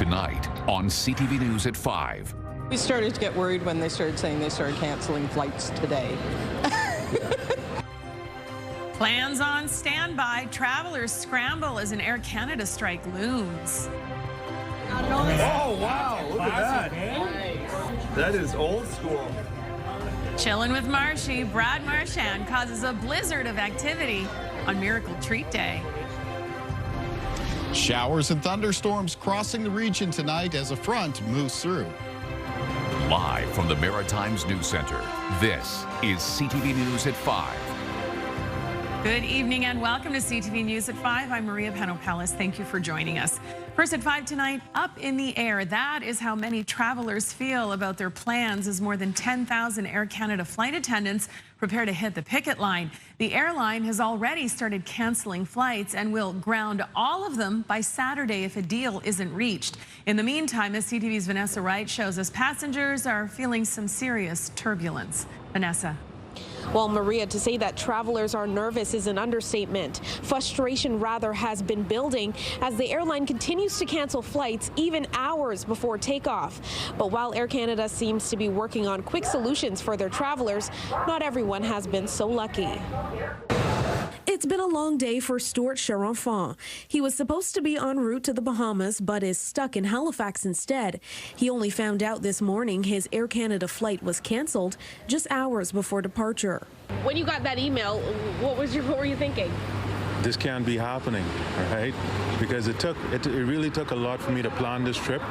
Tonight on CTV News at 5. We started to get worried when they started saying they started canceling flights today. Plans on standby. Travelers scramble as an Air Canada strike looms. Oh, wow. Look at that. That is old school. Chilling with Marshy, Brad Marchand causes a blizzard of activity on Miracle Treat Day. Showers and thunderstorms crossing the region tonight as a front moves through. Live from the Maritimes News Center, this is CTV News at 5. Good evening and welcome to CTV News at 5. I'm Maria Pano-Pellis. Thank you for joining us. First at 5 tonight, up in the air. That is how many travelers feel about their plans as more than 10,000 Air Canada flight attendants prepare to hit the picket line. The airline has already started canceling flights and will ground all of them by Saturday if a deal isn't reached. In the meantime, as CTV's Vanessa Wright shows us, passengers are feeling some serious turbulence. Vanessa. Well, Maria, to say that travelers are nervous is an understatement. Frustration, rather, has been building as the airline continues to cancel flights even hours before takeoff. But while Air Canada seems to be working on quick solutions for their travelers, not everyone has been so lucky. It's been a long day for Stuart Charenfant. He was supposed to be en route to the Bahamas, but is stuck in Halifax instead. He only found out this morning his Air Canada flight was canceled just hours before departure. When you got that email, what were you thinking? This can't be happening, right? Because it really took a lot for me to plan this trip.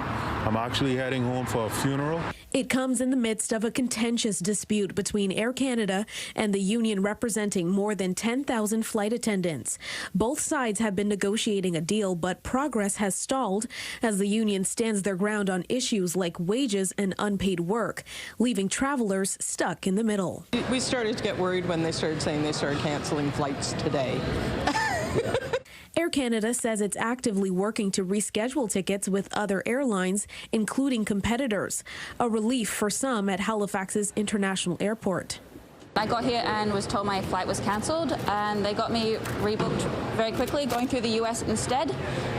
I'm actually heading home for a funeral. It comes in the midst of a contentious dispute between Air Canada and the union representing more than 10,000 flight attendants. Both sides have been negotiating a deal, but progress has stalled as the union stands their ground on issues like wages and unpaid work, leaving travelers stuck in the middle. We started to get worried when they started saying they started canceling flights today. Air Canada says it's actively working to reschedule tickets with other airlines, including competitors, a relief for some at Halifax's International Airport. I got here and was told my flight was cancelled, and they got me rebooked very quickly, going through the US instead,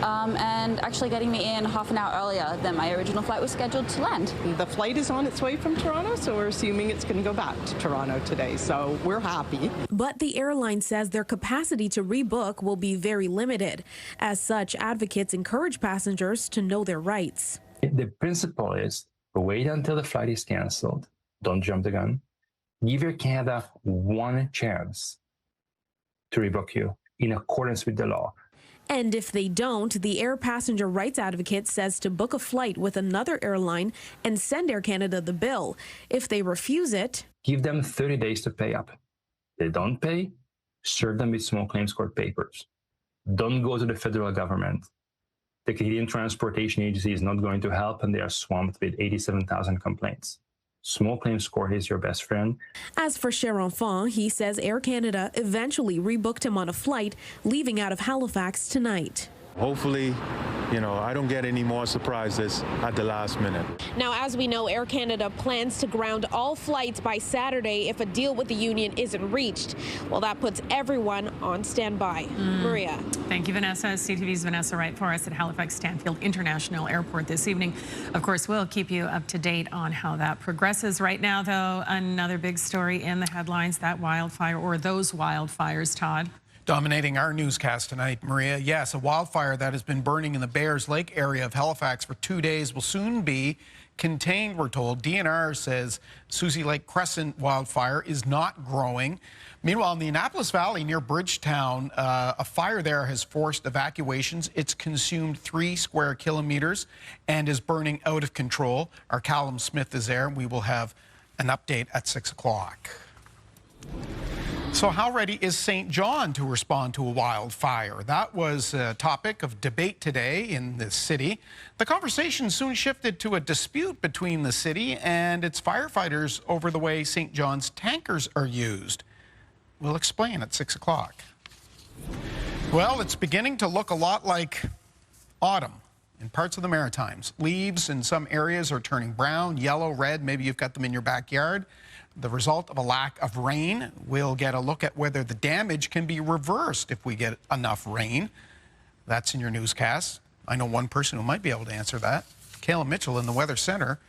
and actually getting me in half an hour earlier than my original flight was scheduled to land. The flight is on its way from Toronto, so we're assuming it's going to go back to Toronto today, so we're happy. But the airline says their capacity to rebook will be very limited. As such, advocates encourage passengers to know their rights. The principle is wait until the flight is cancelled. Don't jump the gun. Give Air Canada one chance to rebook you in accordance with the law. And if they don't, the air passenger rights advocate says to book a flight with another airline and send Air Canada the bill. If they refuse it, give them 30 days to pay up. If they don't pay, serve them with small claims court papers. Don't go to the federal government. The Canadian Transportation Agency is not going to help, and they are swamped with 87,000 complaints. Small claims court is your best friend. As for Charenfant, he says Air Canada eventually rebooked him on a flight leaving out of Halifax tonight. Hopefully, I don't get any more surprises at the last minute. Now, as we know, Air Canada plans to ground all flights by Saturday if a deal with the union isn't reached. Well, that puts everyone on standby. Maria. Thank you, Vanessa. CTV's Vanessa Wright for us at Halifax Stanfield International Airport this evening. Of course, we'll keep you up to date on how that progresses. Right now, though, another big story in the headlines, that wildfire, or those wildfires, Todd. Dominating our newscast tonight, Maria. Yes, a wildfire that has been burning in the Bears Lake area of Halifax for 2 days will soon be contained, we're told. DNR says Susie Lake Crescent wildfire is not growing. Meanwhile, in the Annapolis Valley near Bridgetown, a fire there has forced evacuations. It's consumed 3 square kilometers and is burning out of control. Our Callum Smith is there. We will have an update at 6 o'clock. So how ready is St. John to respond to a wildfire? That was a topic of debate today in the city. The conversation soon shifted to a dispute between the city and its firefighters over the way St. John's tankers are used. We'll explain at 6 o'clock. Well, it's beginning to look a lot like autumn in parts of the Maritimes. Leaves in some areas are turning brown, yellow, red. Maybe you've got them in your backyard. The result of a lack of rain. We'll get a look at whether the damage can be reversed if we get enough rain. That's in your newscast. I know one person who might be able to answer that. Kayla Mitchell in the Weather Center.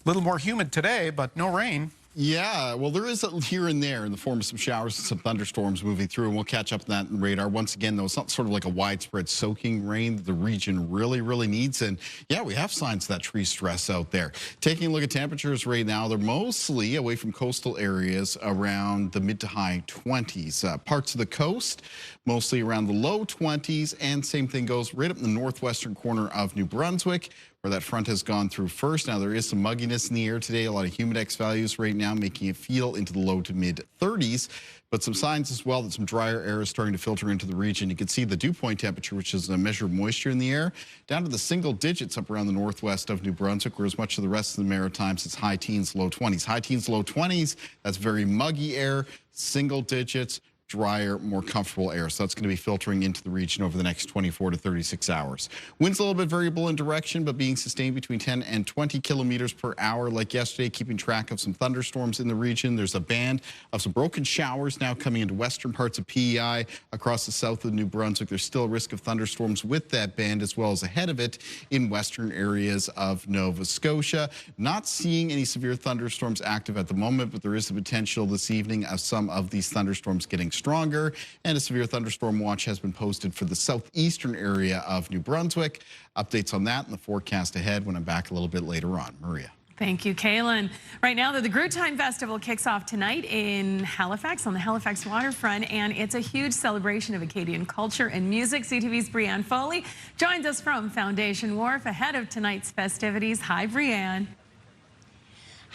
A little more humid today, but no rain. Yeah, well, there is here and there in the form of some showers and some thunderstorms moving through, and we'll catch up on that in radar. Once again, though, it's not sort of like a widespread soaking rain that the region really needs. And yeah, we have signs of that tree stress out there. Taking a look at temperatures right now, they're mostly away from coastal areas around the mid to high 20s. Parts of the coast, mostly around the low 20s, and same thing goes right up in the northwestern corner of New Brunswick, where that front has gone through first. Now, there is some mugginess in the air today, a lot of humidex values right now, making it feel into the low to mid 30s. But some signs as well that some drier air is starting to filter into the region. You can see the dew point temperature, which is a measure of moisture in the air, down to the single digits up around the northwest of New Brunswick, whereas much of the rest of the Maritimes, it's high teens, low 20s. High teens, low 20s, that's very muggy air, single digits, drier, more comfortable air. So that's going to be filtering into the region over the next 24 to 36 hours. Winds a little bit variable in direction, but being sustained between 10 and 20 kilometers per hour. Like yesterday, keeping track of some thunderstorms in the region. There's a band of some broken showers now coming into western parts of PEI across the south of New Brunswick. There's still a risk of thunderstorms with that band, as well as ahead of it in western areas of Nova Scotia. Not seeing any severe thunderstorms active at the moment, but there is the potential this evening of some of these thunderstorms getting stronger, and a severe thunderstorm watch has been posted for the southeastern area of New Brunswick. Updates on that and the forecast ahead when I'm back a little bit later on. Maria. Thank you, Kaylin. Right now, the Grue Time Festival kicks off tonight in Halifax on the Halifax waterfront, and it's a huge celebration of Acadian culture and music. CTV's Brianne Foley joins us from Foundation Wharf ahead of tonight's festivities. Hi, Brianne.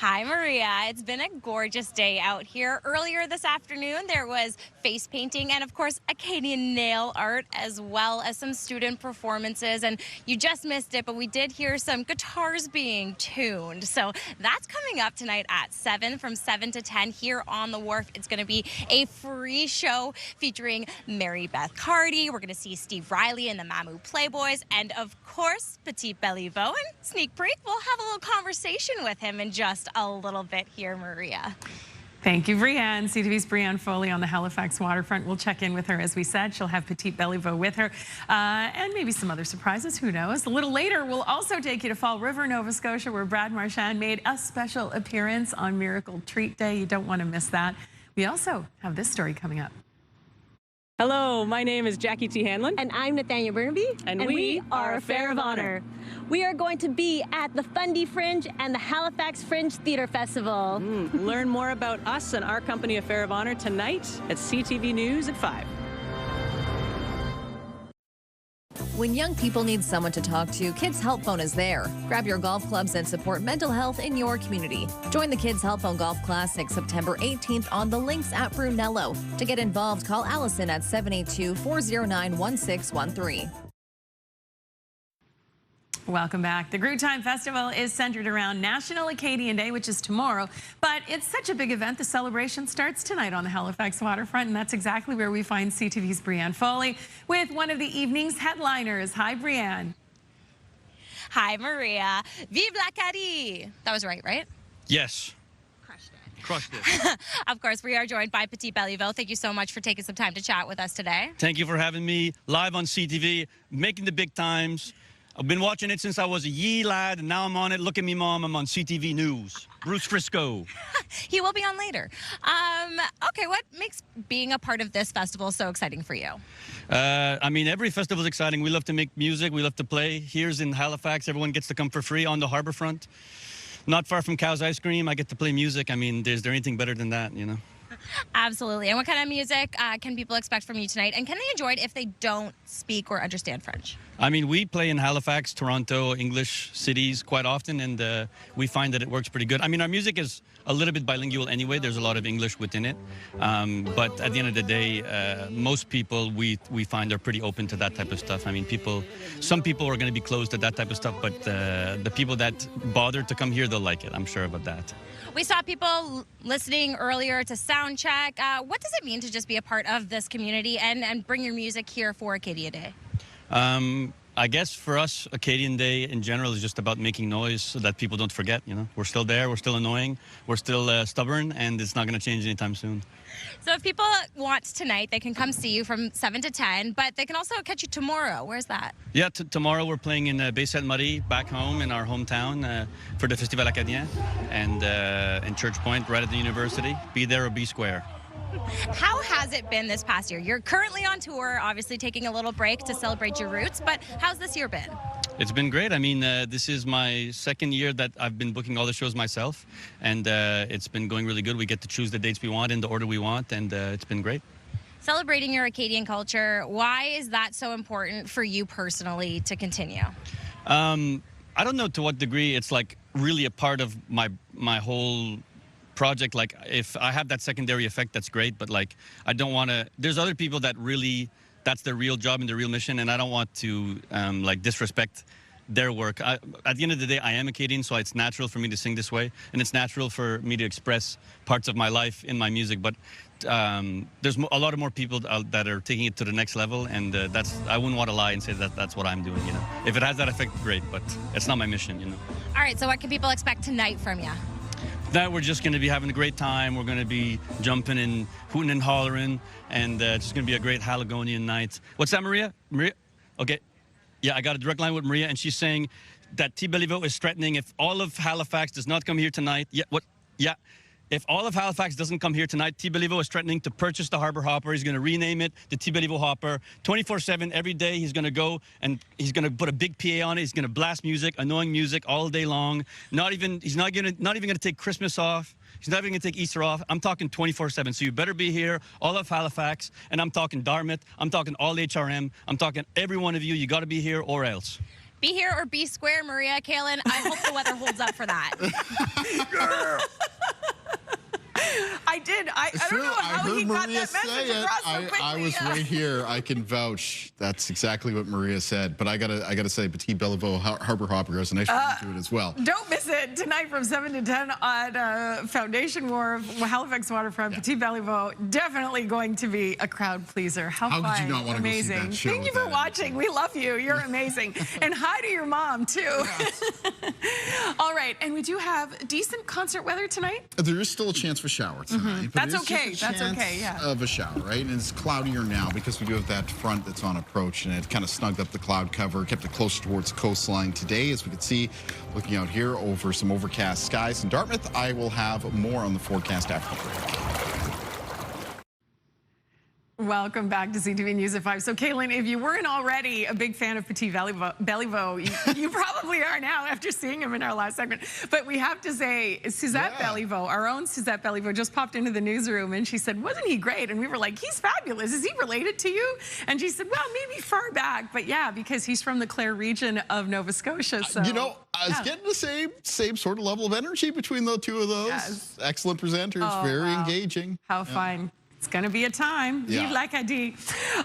Hi, Maria. It's been a gorgeous day out here. Earlier this afternoon, there was face painting and, of course, Acadian nail art, as well as some student performances. And you just missed it, but we did hear some guitars being tuned. So that's coming up tonight at 7, from 7 to 10 here on the wharf. It's going to be a free show featuring Mary Beth Carty. We're going to see Steve Riley and the Mamu Playboys. And, of course, Petit Belly Vaughan. Sneak peek, we'll have a little conversation with him in just a little bit here, Maria. Thank you, Brianne. CTV's Brianne Foley on the Halifax waterfront. We'll check in with her, as we said. She'll have Petit Belliveau with her, and maybe some other surprises. Who knows? A little later, we'll also take you to Fall River, Nova Scotia, where Brad Marchand made a special appearance on Miracle Treat Day. You don't want to miss that. We also have this story coming up. Hello, my name is Jackie T. Hanlon. And I'm Nathania Burnaby. And we are Affair of Honor. We are going to be at the Fundy Fringe and the Halifax Fringe Theatre Festival. Learn more about us and our company, Affair of Honor, tonight at CTV News at 5. When young people need someone to talk to, Kids Help Phone is there. Grab your golf clubs and support mental health in your community. Join the Kids Help Phone Golf Classic September 18th on the links at Brunello. To get involved, call Allison at 782-409-1613. Welcome back. The Grue Time Festival is centered around National Acadian Day, which is tomorrow, but it's such a big event. The celebration starts tonight on the Halifax waterfront, and that's exactly where we find CTV's Brianne Foley with one of the evening's headliners. Hi, Brianne. Hi, Maria. Vive l'Acadie. That was right? Yes. Crushed it. Of course, we are joined by Petit Belliveau. Thank you so much for taking some time to chat with us today. Thank you for having me live on CTV, making the big times. I've been watching it since I was a yee lad, and now I'm on it. Look at me, Mom. I'm on CTV News. Bruce Frisco. He will be on later. Okay, what makes being a part of this festival so exciting for you? I mean, every festival is exciting. We love to make music. We love to play. Here's in Halifax. Everyone gets to come for free on the harborfront. Not far from Cow's Ice Cream. I get to play music. I mean, is there anything better than that, you know? Absolutely. And what kind of music can people expect from you tonight? And can they enjoy it if they don't speak or understand French? I mean, we play in Halifax, Toronto, English cities quite often, and we find that it works pretty good. I mean, our music is a little bit bilingual anyway. There's a lot of English within it. But at the end of the day, most people we find are pretty open to that type of stuff. I mean, some people are going to be closed to that type of stuff, but the people that bother to come here, they'll like it. I'm sure about that. We saw people listening earlier to sound check. What does it mean to just be a part of this community and bring your music here for Acadia Day? I guess for us, Acadian Day in general is just about making noise so that people don't forget, you know. We're still there, we're still annoying, we're still stubborn, and it's not going to change anytime soon. So if people want tonight, they can come see you from 7 to 10, but they can also catch you tomorrow. Where's that? Yeah, tomorrow we're playing in Baie-Sainte-Marie, back home in our hometown for the Festival Acadian, and in Church Point, right at the university. Be there or be square. How has it been this past year? You're currently on tour, obviously taking a little break to celebrate your roots, but how's this year been? It's been great. I mean, this is my second year that I've been booking all the shows myself, and it's been going really good. We get to choose the dates we want in the order we want, and it's been great. Celebrating your Acadian culture, why is that so important for you personally to continue? I don't know to what degree it's like really a part of my whole project. Like, if I have that secondary effect, that's great, but like I don't want to, there's other people that really, that's their real job and their real mission, and I don't want to like disrespect their work. At the end of the day, I am Acadian, so it's natural for me to sing this way, and it's natural for me to express parts of my life in my music, but there's a lot of more people that are taking it to the next level, and I wouldn't want to lie and say that that's what I'm doing, you know. If it has that effect, great, but it's not my mission, you know. All right, so what can people expect tonight from you? That we're just going to be having a great time. We're going to be jumping and hooting and hollering, and it's just going to be a great Haligonian night. What's that, Maria? Maria? Okay. Yeah, I got a direct line with Maria, and she's saying that T. Belleville is threatening if all of Halifax does not come here tonight. Yeah, what? Yeah. If all of Halifax doesn't come here tonight, T. Belleville is threatening to purchase the Harbor Hopper. He's going to rename it the T. Belleville Hopper. 24/7, every day, he's going to go and he's going to put a big PA on it. He's going to blast music, annoying music all day long. He's not even going to take Christmas off. He's not even going to take Easter off. I'm talking 24/7. So you better be here, all of Halifax. And I'm talking Dartmouth. I'm talking all HRM. I'm talking every one of you. You got to be here or else. Be here or be square, Maria. Kaylin, I hope the weather holds up for that. I did. I don't know how he got that message across so quickly. I was right here. I can vouch. That's exactly what Maria said. But I gotta say, Petit Belleville Harbor Hopper has a nice ring to it as well. Don't miss it tonight from 7 to 10 on Foundation Wharf, Halifax Waterfront. Yeah. Petit Belleville, definitely going to be a crowd pleaser. How fun! Could you not want to amazing. Go see that show? Thank you for watching. We love you. You're amazing. And hi to your mom too. Yes. All right, and we do have decent concert weather tonight. There is still a chance for shower tonight. That's okay. That's okay. Yeah. Of a shower, right? And it's cloudier now because we do have that front that's on approach, and it kind of snugged up the cloud cover, kept it closer towards the coastline today. As we can see, looking out here over some overcast skies in Dartmouth. I will have more on the forecast after the break. Welcome back to CTV News at 5. So, Kaylin, if you weren't already a big fan of Petit Belleville, you probably are now after seeing him in our last segment. But we have to say, Suzette Belleville, our own Suzette Belleville, just popped into the newsroom and she said, wasn't he great? And we were like, he's fabulous. Is he related to you? And she said, well, maybe far back. But yeah, because he's from the Clare region of Nova Scotia. So, you know, I was getting the same sort of level of energy between the two of those. Yes. Excellent presenters, very engaging. How fun. It's going to be a time. Vive l'Acadie.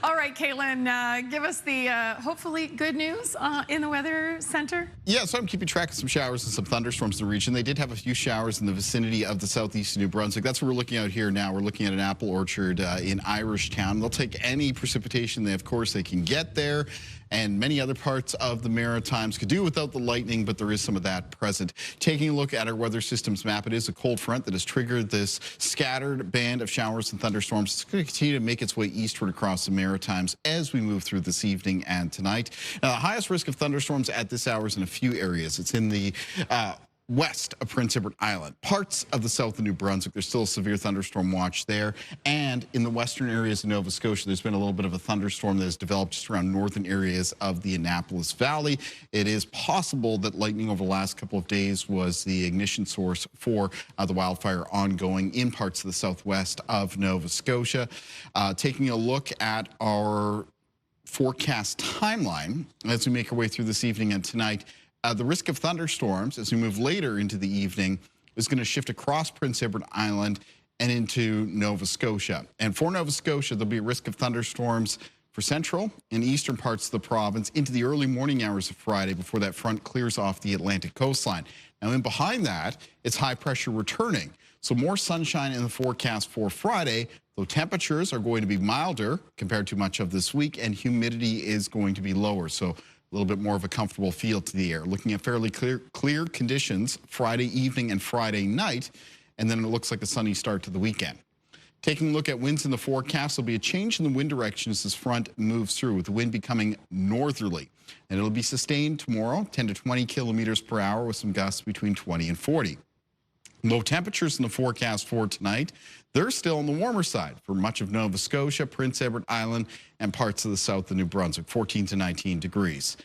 All right, Kaylin, give us the hopefully good news in the Weather Center. Yeah, so I'm keeping track of some showers and some thunderstorms in the region. They did have a few showers in the vicinity of the southeast of New Brunswick. That's what we're looking at here now. We're looking at an apple orchard in Irishtown. They'll take any precipitation they can get there. And many other parts of the Maritimes could do without the lightning, but there is some of that present. Taking a look at our weather systems map, it is a cold front that has triggered this scattered band of showers and thunderstorms. It's going to continue to make its way eastward across the Maritimes as we move through this evening and tonight. Now, the highest risk of thunderstorms at this hour is in a few areas. It's in the west of Prince Edward Island, parts of the south of New Brunswick. There's still a severe thunderstorm watch there. And in the western areas of Nova Scotia, there's been a little bit of a thunderstorm that has developed just around northern areas of the Annapolis Valley. It is possible that lightning over the last couple of days was the ignition source for the wildfire ongoing in parts of the southwest of Nova Scotia. Taking a look at our forecast timeline as we make our way through this evening and tonight, the risk of thunderstorms as we move later into the evening is going to shift across Prince Edward Island and into Nova Scotia. And for Nova Scotia, there'll be a risk of thunderstorms for central and eastern parts of the province into the early morning hours of Friday before that front clears off the Atlantic coastline. Now, in behind that, it's high pressure returning. So more sunshine in the forecast for Friday, though temperatures are going to be milder compared to much of this week, and humidity is going to be lower. So little bit more of a comfortable feel to the air. Looking at fairly clear conditions Friday evening and Friday night, and then it looks like a sunny start to the weekend. Taking a look at winds in the forecast, there'll be a change in the wind direction as this front moves through, with the wind becoming northerly. And it'll be sustained tomorrow, 10 to 20 kilometers per hour, with some gusts between 20 and 40. Low temperatures in the forecast for tonight, they're still on the warmer side for much of Nova Scotia, Prince Edward Island, and parts of the south of New Brunswick, 14 to 19 degrees.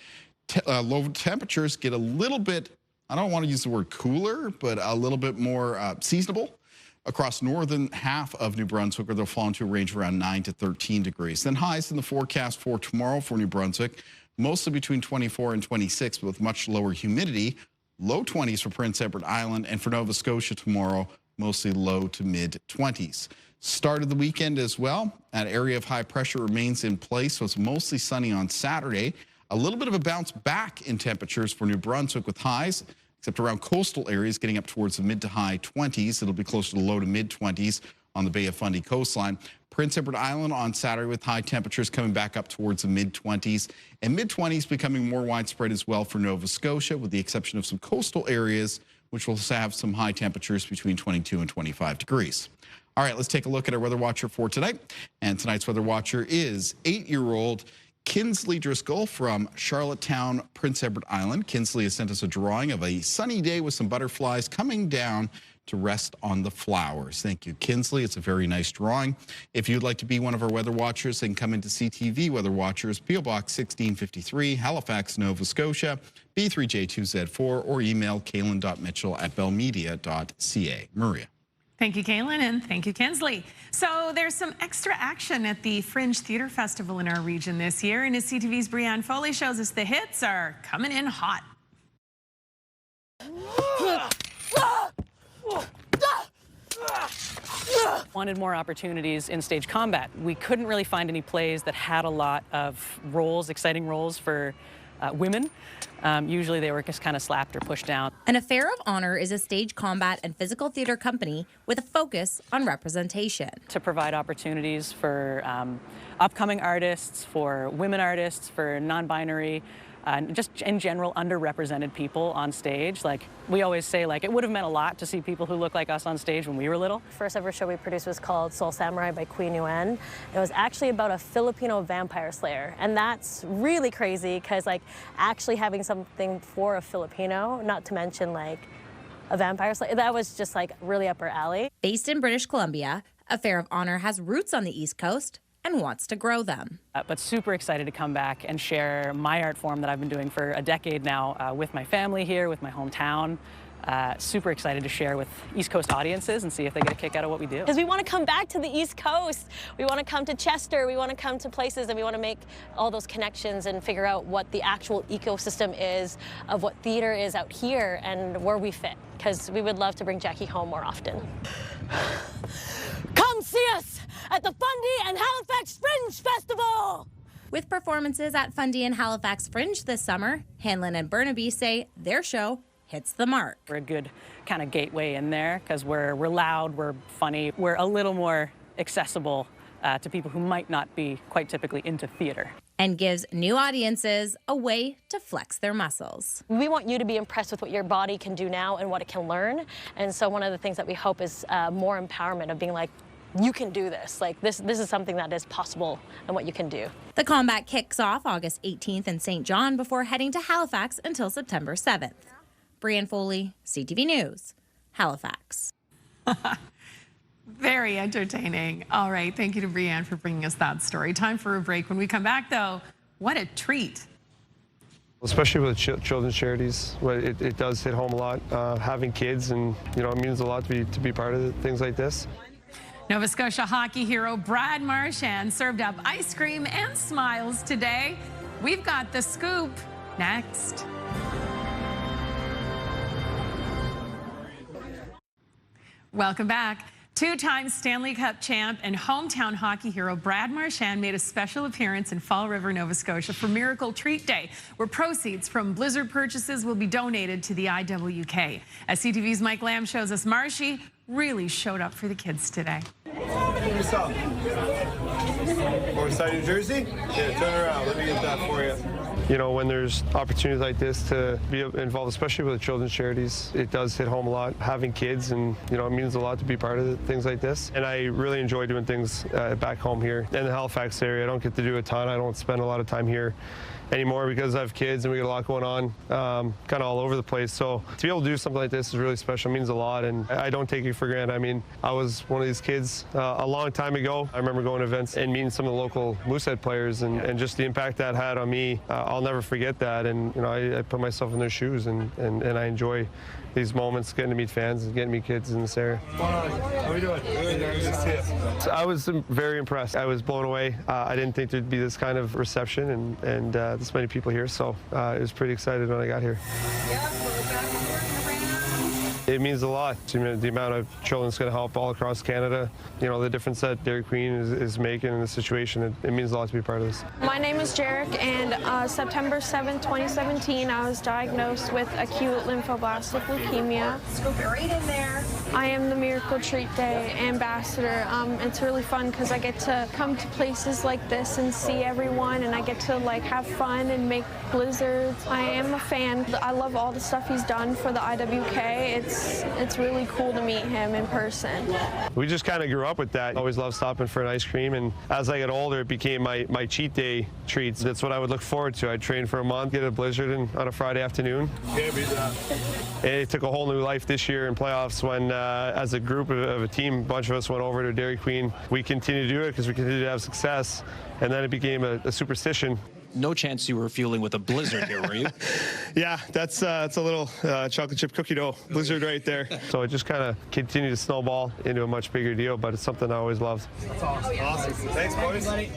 Low temperatures get a little bit, I don't want to use the word cooler, but a little bit more seasonable across northern half of New Brunswick, where they'll fall into a range of around 9 to 13 degrees. Then highs in the forecast for tomorrow for New Brunswick, mostly between 24 and 26, but with much lower humidity. Low 20s for Prince Edward Island, and for Nova Scotia tomorrow, mostly low to mid 20s. Start of the weekend as well. That area of high pressure remains in place, so it's mostly sunny on Saturday. A little bit of a bounce back in temperatures for New Brunswick with highs, except around coastal areas getting up towards the mid to high 20s. It'll be closer to low to mid 20s on the Bay of Fundy coastline. Prince Edward Island on Saturday with high temperatures coming back up towards the mid-20s, and mid-20s becoming more widespread as well for Nova Scotia, with the exception of some coastal areas, which will have some high temperatures between 22 and 25 degrees. All right, let's take a look at our weather watcher for tonight. And tonight's weather watcher is 8-year-old Kinsley Driscoll from Charlottetown, Prince Edward Island. Kinsley has sent us a drawing of a sunny day with some butterflies coming down to rest on the flowers. Thank you, Kinsley. It's a very nice drawing. If you'd like to be one of our weather watchers, then come into CTV Weather Watchers, P.O. Box 1653, Halifax, Nova Scotia, B3J2Z4, or email kaylin.mitchell@bellmedia.ca. Maria. Thank you, Kaylin, and thank you, Kinsley. So there's some extra action at the Fringe Theatre Festival in our region this year, and as CTV's Brianne Foley shows us, the hits are coming in hot. Wanted more opportunities in stage combat. We couldn't really find any plays that had a lot of roles, exciting roles for women. Usually they were just kind of slapped or pushed down. An Affair of Honor is a stage combat and physical theater company with a focus on representation. To provide opportunities for upcoming artists, for women artists, for non-binary, just in general underrepresented people on stage. Like we always say, like it would have meant a lot to see people who look like us on stage when we were little. First ever show we produced was called Soul Samurai by Queen Yuen. It was actually about a Filipino vampire slayer, and that's really crazy because like actually having something for a Filipino, not to mention like a vampire slayer, that was just like really up our alley. Based in British Columbia, Affair of Honor has roots on the East Coast and wants to grow them. But super excited to come back and share my art form that I've been doing for a decade now with my family here, with my hometown. Super excited to share with East Coast audiences and see if they get a kick out of what we do. Because we want to come back to the East Coast. We want to come to Chester. We want to come to places, and we want to make all those connections and figure out what the actual ecosystem is of what theater is out here and where we fit. Because we would love to bring Jackie home more often. Come see us at the Fundy and Halifax Fringe Festival! With performances at Fundy and Halifax Fringe this summer, Hanlon and Burnaby say their show hits the mark. We're a good kind of gateway in there because we're loud, we're funny, we're a little more accessible to people who might not be quite typically into theater. And gives new audiences a way to flex their muscles. We want you to be impressed with what your body can do now and what it can learn. And so one of the things that we hope is more empowerment of being like, you can do this. Like this is something that is possible and what you can do. The combat kicks off August 18th in St. John before heading to Halifax until September 7th. Brianne Foley, CTV News, Halifax. Very entertaining. All right, thank you to Brianne for bringing us that story. Time for a break. When we come back, though, what a treat. Especially with children's charities, it does hit home a lot. Having kids, and it means a lot to be part of things like this. Nova Scotia hockey hero Brad Marchand served up ice cream and smiles today. We've got the scoop next. Welcome back. Two-time Stanley Cup champ and hometown hockey hero Brad Marchand made a special appearance in Fall River, Nova Scotia for Miracle Treat Day, where proceeds from Blizzard purchases will be donated to the IWK. As CTV's Mike Lamb shows us, Marshy really showed up for the kids today. More side New Jersey? Yeah, turn around. Let me get that for you. You know, when there's opportunities like this to be involved, especially with the children's charities, it does hit home a lot. Having kids, and you know, it means a lot to be part of things like this. And I really enjoy doing things back home here in the Halifax area. I don't get to do a ton. I don't spend a lot of time here anymore because I have kids and we get a lot going on kind of all over the place. So to be able to do something like this is really special. It means a lot, and I don't take it for granted. I mean, I was one of these kids a long time ago. I remember going to events and meeting some of the local Moosehead players, and just the impact that had on me. I'll never forget that. And you know, I put myself in their shoes, and I enjoy these moments, getting to meet fans and getting to meet kids in this area. How are you doing? So I was very impressed. I was blown away. I didn't think there'd be this kind of reception and this many people here, so I was pretty excited when I got here. It means a lot. The amount of children it's going to help all across Canada. You know, the difference that Dairy Queen is making in the situation, it means a lot to be part of this. My name is Jarek, and September 7th, 2017, I was diagnosed with acute lymphoblastic leukemia. Scoop it right in there. I am the Miracle Treat Day ambassador. It's really fun because I get to come to places like this and see everyone, and I get to like have fun and make blizzards. I am a fan. I love all the stuff he's done for the IWK. It's really cool to meet him in person. We just kind of grew up with that. I always loved stopping for an ice cream, and as I get older, it became my cheat day treats. That's what I would look forward to. I'd train for a month, get a blizzard on a Friday afternoon. Can't beat that. It took a whole new life this year in playoffs when, as a group of a team, a bunch of us went over to Dairy Queen. We continued to do it because we continued to have success, and then it became a superstition. No chance you were fueling with a blizzard here, were you? Yeah, that's a little chocolate chip cookie dough blizzard right there. So it just kind of continued to snowball into a much bigger deal, but it's something I always loved. That's awesome. Awesome. Thanks, boys.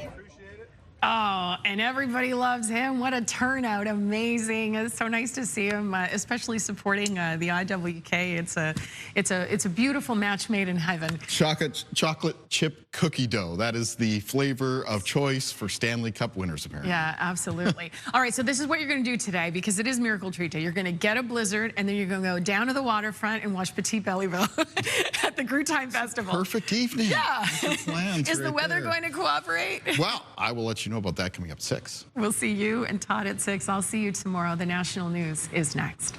Oh, and everybody loves him. What a turnout. Amazing. It's so nice to see him, especially supporting the IWK. It's a beautiful match made in heaven. Chocolate chip cookie dough. That is the flavor of choice for Stanley Cup winners, apparently. Yeah, absolutely. All right, so this is what you're going to do today, because it is Miracle Treat Day. You're going to get a blizzard, and then you're going to go down to the waterfront and watch Petit Bellyville at the Grew Time Festival. Perfect evening. Yeah. Is the weather going to cooperate? Well, I will let you know about that coming up at 6. We'll see you and Todd at 6. I'll see you tomorrow. The national news is next.